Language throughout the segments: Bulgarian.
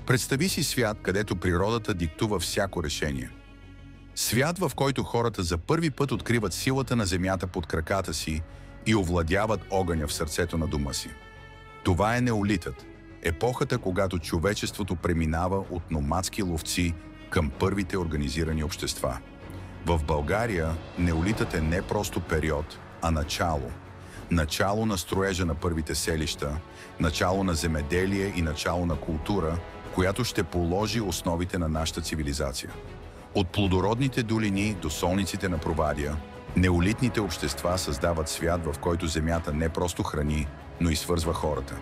Представи си свят, където природата диктува всяко решение. Свят, в който хората за първи път откриват силата на земята под краката си и овладяват огъня в сърцето на дома си. Това е неолитът, епохата, когато човечеството преминава от номадски ловци към първите организирани общества. В България неолитът е не просто период, а начало. Начало на строежа на първите селища, начало на земеделие и начало на култура, която ще положи основите на нашата цивилизация. От плодородните долини до солниците на Провадия, неолитните общества създават свят, в който земята не просто храни, но и свързва хората.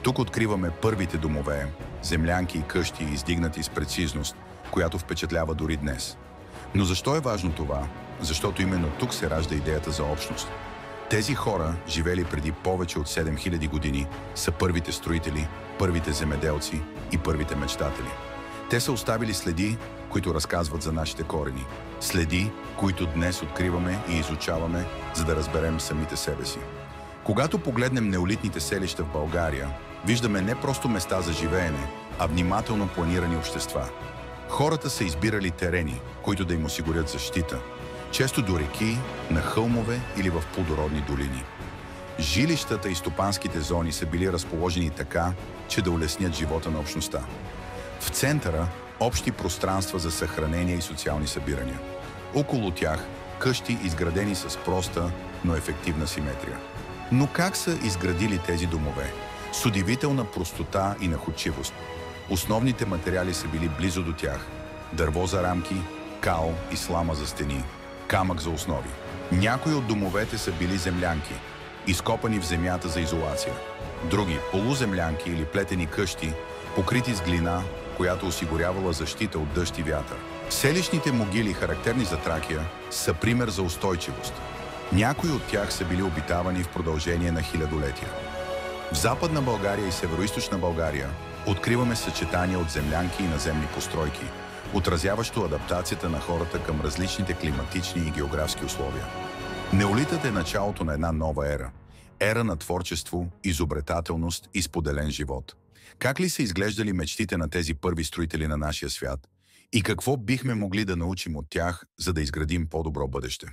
Тук откриваме първите домове, землянки и къщи, издигнати с прецизност, която впечатлява дори днес. Но защо е важно това? Защото именно тук се ражда идеята за общност. Тези хора, живели преди повече от 7000 години, са първите строители, първите земеделци и първите мечтатели. Те са оставили следи, които разказват за нашите корени. Следи, които днес откриваме и изучаваме, за да разберем самите себе си. Когато погледнем неолитните селища в България, виждаме не просто места за живеене, а внимателно планирани общества. Хората са избирали терени, които да им осигурят защита, често до реки, на хълмове или в плодородни долини. Жилищата и стопанските зони са били разположени така, че да улеснят живота на общността. В центъра – общи пространства за съхранение и социални събирания. Около тях – къщи, изградени с проста, но ефективна симетрия. Но как са изградили тези домове? С удивителна простота и находчивост. Основните материали са били близо до тях – дърво за рамки, кал и слама за стени, камък за основи. Някои от домовете са били землянки, изкопани в земята за изолация. Други – полуземлянки или плетени къщи, покрити с глина, която осигурявала защита от дъжд и вятър. Селищните могили, характерни за Тракия, са пример за устойчивост. Някои от тях са били обитавани в продължение на хилядолетия. В Западна България и Североизточна България откриваме съчетания от землянки и наземни постройки, отразяващо адаптацията на хората към различните климатични и географски условия. Неолитът е началото на една нова ера. Ера на творчество, изобретателност и споделен живот. Как ли са изглеждали мечтите на тези първи строители на нашия свят? И какво бихме могли да научим от тях, за да изградим по-добро бъдеще?